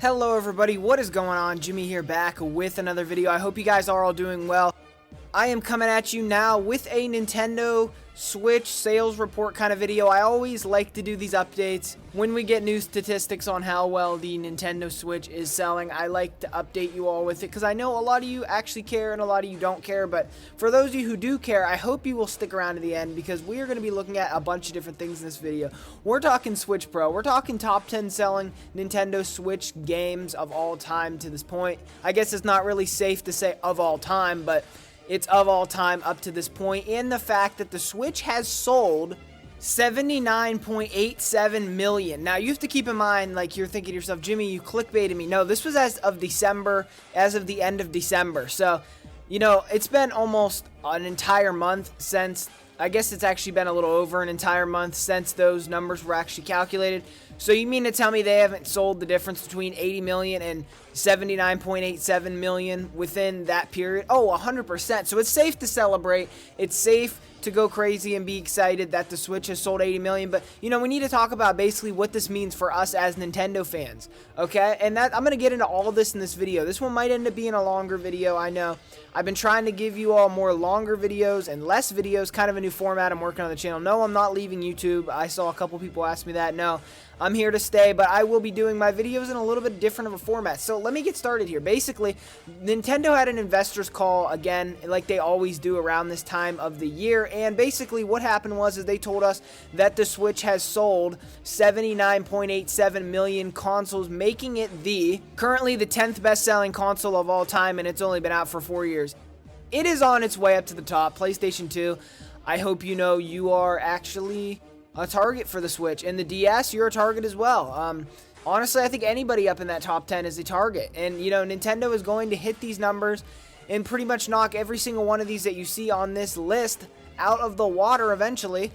Hello everybody, what is going on? Jimmy here, back with another video. I hope you guys are all doing well. I am coming at you now with a Nintendo Switch sales report kind of video. I always like to do these updates when we get new statistics on how well the Nintendo Switch is selling. I like to update you all with it because I know a lot of you actually care and a lot of you don't care. But for those of you who do care, I hope you will stick around to the end because we are going to be looking at a bunch of different things in this video. We're talking Switch Pro. We're talking top 10 selling Nintendo Switch games of all time to this point. I guess it's not really safe to say of all time, but it's of all time up to this point, and the fact that the Switch has sold 79.87 million. Now, you have to keep in mind, like, you're thinking to yourself, Jimmy, you clickbaited me. No, this was as of December, as of the end of December. So, you know, it's been almost an entire month since, I guess it's actually been a little over an entire month since those numbers were actually calculated. So you mean to tell me they haven't sold the difference between 80 million and 79.87 million within that period? Oh, 100%. So it's safe to celebrate. It's safe to go crazy and be excited that the Switch has sold 80 million. But, you know, we need to talk about basically what this means for us as Nintendo fans. Okay? And that I'm going to get into all of this in this video. This one might end up being a longer video, I know. I've been trying to give you all more longer videos and less videos, kind of a new format I'm working on the channel. No, I'm not leaving YouTube. I saw a couple people ask me that. No, I'm here to stay, but I will be doing my videos in a little bit different of a format. So let me get started here. Basically, Nintendo had an investors call again, like they always do around this time of the year. And basically what happened was they told us that the Switch has sold 79.87 million consoles, making it currently the 10th best-selling console of all time, and it's only been out for 4 years. It is on its way up to the top. PlayStation 2, I hope you know you are actually a target for the Switch, and the DS, you're a target as well. Honestly, I think anybody up in that top 10 is a target, and you know, Nintendo is going to hit these numbers and pretty much knock every single one of these that you see on this list out of the water eventually.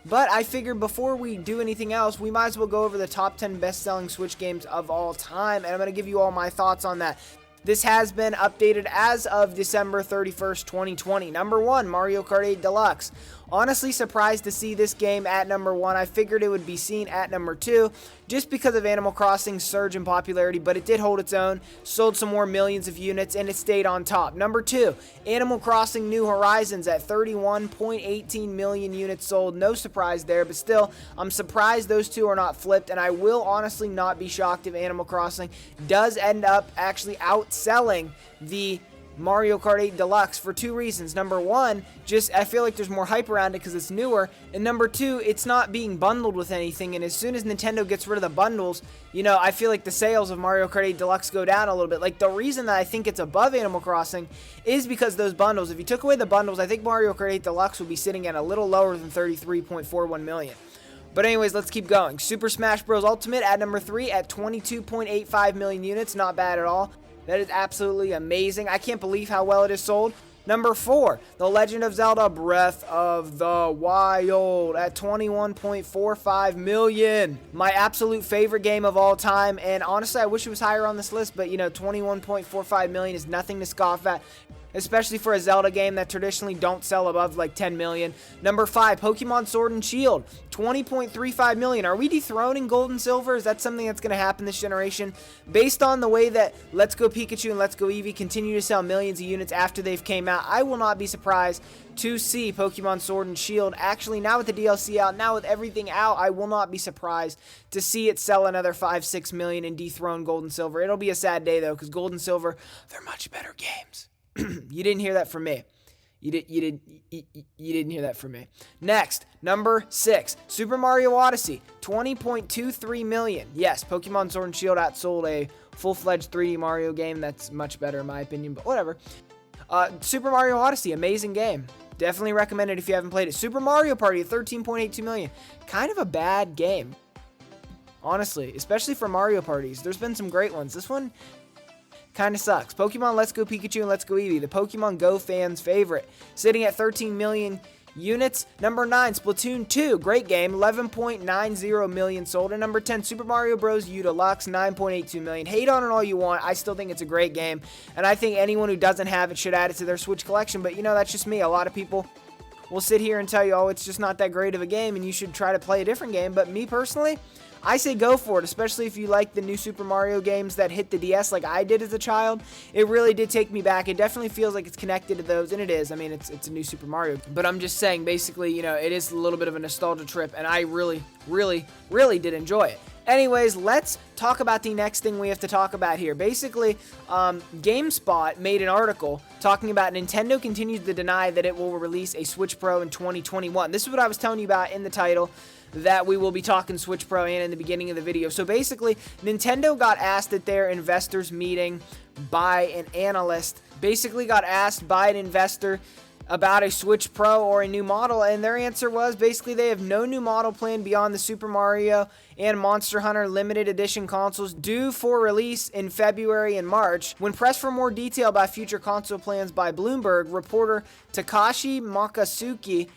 But I figured before we do anything else, we might as well go over the top 10 best-selling Switch games of all time, and I'm going to give you all my thoughts on that. This has been updated as of December 31st, 2020. Number 1, Mario Kart 8 Deluxe. Honestly surprised to see this game at number 1. I figured it would be seen at number 2 just because of Animal Crossing's surge in popularity, but it did hold its own, sold some more millions of units, and it stayed on top. Number 2, Animal Crossing New Horizons at 31.18 million units sold. No surprise there, but still, I'm surprised those two are not flipped, and I will honestly not be shocked if Animal Crossing does end up actually outselling the Mario Kart 8 Deluxe for 2 reasons. Number 1, just I feel like there's more hype around it because it's newer, and number 2, it's not being bundled with anything, and as soon as Nintendo gets rid of the bundles, you know, I feel like the sales of Mario Kart 8 Deluxe go down a little bit. Like, the reason that I think it's above Animal Crossing is because those bundles. If you took away the bundles, I think Mario Kart 8 Deluxe would be sitting at a little lower than 33.41 million. But anyways, let's keep going. Super Smash Bros. Ultimate at number 3 at 22.85 million units. Not bad at all. That is absolutely amazing. I can't believe how well it is sold. Number 4, The Legend of Zelda Breath of the Wild at 21.45 million. My absolute favorite game of all time, and honestly, I wish it was higher on this list, but you know, 21.45 million is nothing to scoff at, especially for a Zelda game that traditionally don't sell above like 10 million. Number 5, Pokemon Sword and Shield, 20.35 million. Are we dethroning Gold and Silver? Is that something that's going to happen this generation? Based on the way that Let's Go Pikachu and Let's Go Eevee continue to sell millions of units after they've came out, I will not be surprised to see Pokemon Sword and Shield actually, now with the DLC out, now with everything out, I will not be surprised to see it sell another 5-6 million and dethrone Gold and Silver. It'll be a sad day though, because Gold and Silver, they're much better games. You didn't hear that from me. You didn't hear that from me. Next, number 6, Super Mario Odyssey, 20.23 million. Yes, Pokemon Sword and Shield outsold a full-fledged 3D Mario game. That's much better in my opinion, but whatever. Super Mario Odyssey, amazing game. Definitely recommend it if you haven't played it. Super Mario Party at 13.82 million. Kind of a bad game, honestly, especially for Mario parties. There's been some great ones. This one kind of sucks. Pokemon Let's Go Pikachu and Let's Go Eevee, the Pokemon Go fans' favorite, sitting at 13 million units. Number 9, Splatoon 2, great game, 11.90 million sold. And number 10, Super Mario Bros. U Deluxe, 9.82 million. Hate on it all you want. I still think it's a great game, and I think anyone who doesn't have it should add it to their Switch collection. But you know, that's just me. A lot of people will sit here and tell you, oh, it's just not that great of a game and you should try to play a different game. But me personally, I say go for it, especially if you like the new Super Mario games that hit the DS like I did as a child. It really did take me back. It definitely feels like it's connected to those, and it is. I mean, it's a new Super Mario. But I'm just saying, basically, you know, it is a little bit of a nostalgia trip, and I really, really, really did enjoy it. Anyways, let's talk about the next thing we have to talk about here. Basically, GameSpot made an article talking about Nintendo continues to deny that it will release a Switch Pro in 2021. This is what I was telling you about in the title, that we will be talking Switch Pro and in the beginning of the video. So basically, Nintendo got asked at their investors meeting by an analyst, basically got asked by an investor about a Switch Pro or a new model, and their answer was basically they have no new model plan beyond the Super Mario and Monster Hunter limited edition consoles due for release in February and March. When pressed for more detail about future console plans by Bloomberg, reporter Takashi Makasuki,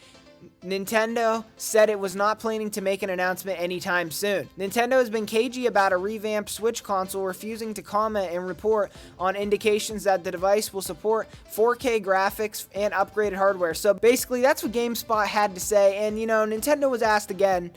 Nintendo said it was not planning to make an announcement anytime soon. Nintendo has been cagey about a revamped Switch console, refusing to comment and report on indications that the device will support 4K graphics and upgraded hardware. So basically, that's what GameSpot had to say. And, you know, Nintendo was asked again,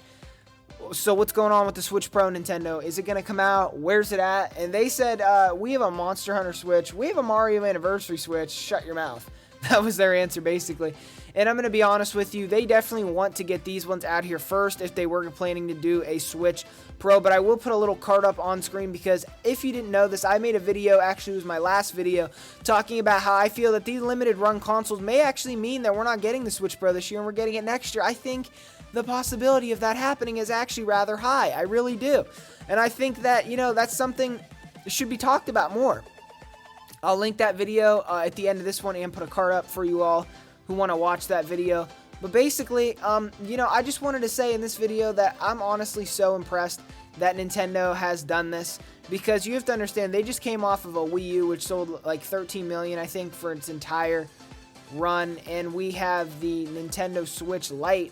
so what's going on with the Switch Pro, Nintendo? Is it going to come out? Where's it at? And they said, we have a Monster Hunter Switch. We have a Mario Anniversary Switch. Shut your mouth. That was their answer, basically. And I'm going to be honest with you, they definitely want to get these ones out here first if they were planning to do a Switch Pro. But I will put a little card up on screen, because if you didn't know this, I made a video, actually it was my last video, talking about how I feel that these limited run consoles may actually mean that we're not getting the Switch Pro this year and we're getting it next year. I think the possibility of that happening is actually rather high. I really do. And I think that, you know, that's something that should be talked about more. I'll link that video at the end of this one and put a card up for you all who want to watch that video. But basically, you know, I just wanted to say in this video that I'm honestly so impressed that Nintendo has done this, because you have to understand, they just came off of a Wii U, which sold like 13 million, I think, for its entire run, and we have the Nintendo Switch Lite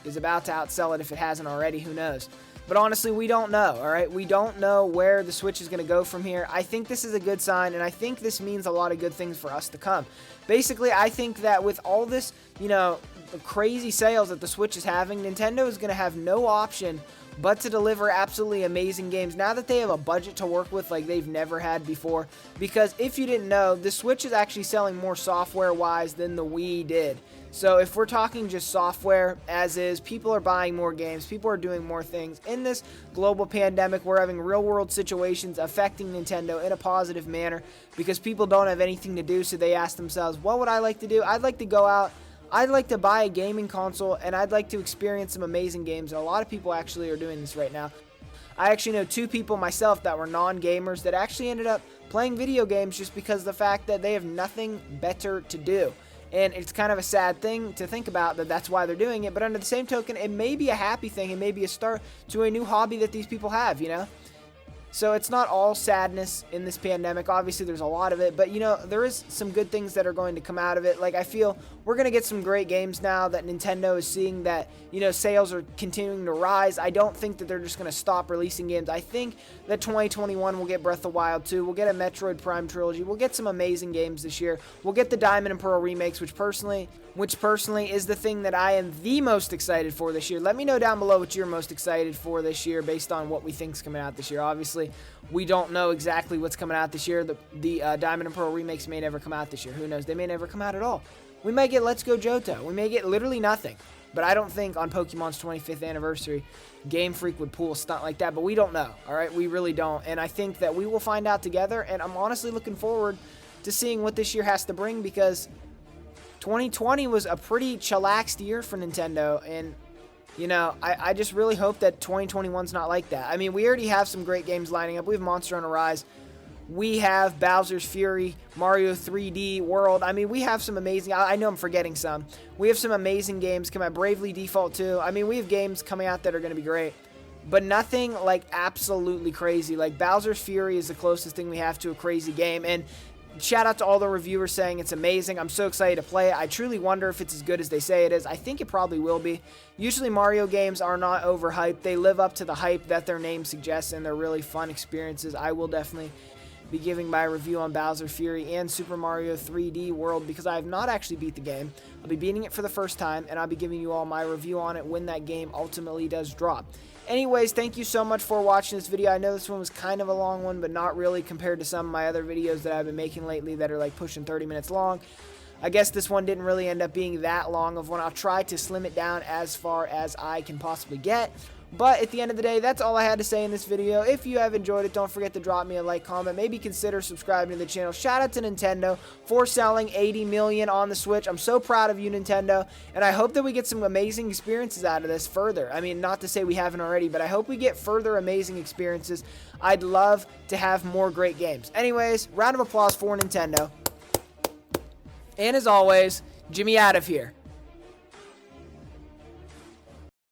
is about to outsell it if it hasn't already, who knows. But honestly, we don't know, all right? We don't know where the Switch is going to go from here. I think this is a good sign, and I think this means a lot of good things for us to come. Basically, I think that with all this, you know, the crazy sales that the Switch is having, Nintendo is going to have no option but to deliver absolutely amazing games now that they have a budget to work with like they've never had before. Because if you didn't know, the Switch is actually selling more software-wise than the Wii did. So if we're talking just software as is, people are buying more games, people are doing more things. In this global pandemic, we're having real-world situations affecting Nintendo in a positive manner because people don't have anything to do, so they ask themselves, what would I like to do? I'd like to go out, I'd like to buy a gaming console, and I'd like to experience some amazing games. And a lot of people actually are doing this right now. I actually know 2 people myself that were non-gamers that actually ended up playing video games just because of the fact that they have nothing better to do. And it's kind of a sad thing to think about that that's why they're doing it. But under the same token, it may be a happy thing. It may be a start to a new hobby that these people have, you know? So it's not all sadness in this pandemic. Obviously, there's a lot of it. But, you know, there is some good things that are going to come out of it. Like, I feel we're going to get some great games now that Nintendo is seeing that, you know, sales are continuing to rise. I don't think that they're just going to stop releasing games. I think that 2021 will get Breath of the Wild 2. We'll get a Metroid Prime trilogy. We'll get some amazing games this year. We'll get the Diamond and Pearl remakes, which personally is the thing that I am the most excited for this year. Let me know down below what you're most excited for this year based on what we think is coming out this year. Obviously, we don't know exactly what's coming out this year. The Diamond and Pearl remakes may never come out this year. Who knows? They may never come out at all. We may get Let's Go Johto. We may get literally nothing. But I don't think on Pokemon's 25th anniversary, Game Freak would pull a stunt like that. But we don't know, all right? We really don't. And I think that we will find out together. And I'm honestly looking forward to seeing what this year has to bring, because 2020 was a pretty chillaxed year for Nintendo, and, you know, I just really hope that 2021's not like that. I mean, we already have some great games lining up. We have Monster Hunter Rise. We have Bowser's Fury, Mario 3D World. I mean, we have some amazing... I know I'm forgetting some. We have some amazing games coming out. Bravely Default 2. I mean, we have games coming out that are going to be great. But nothing, like, absolutely crazy. Like, Bowser's Fury is the closest thing we have to a crazy game. And shout out to all the reviewers saying it's amazing. I'm so excited to play it. I truly wonder if it's as good as they say it is. I think it probably will be. Usually Mario games are not overhyped. They live up to the hype that their name suggests, and they're really fun experiences. I will definitely be giving my review on Bowser Fury and Super Mario 3D World because I have not actually beat the game. I'll be beating it for the first time, and I'll be giving you all my review on it when that game ultimately does drop. Anyways, thank you so much for watching this video. I know this one was kind of a long one, but not really compared to some of my other videos that I've been making lately that are like pushing 30 minutes long. I guess this one didn't really end up being that long of one. I'll try to slim it down as far as I can possibly get. But at the end of the day, that's all I had to say in this video. If you have enjoyed it, don't forget to drop me a like, comment, maybe consider subscribing to the channel. Shout out to Nintendo for selling 80 million on the Switch. I'm so proud of you, Nintendo, and I hope that we get some amazing experiences out of this further. I mean, not to say we haven't already, but I hope we get further amazing experiences. I'd love to have more great games. Anyways, round of applause for Nintendo. And as always, Jimmy out of here.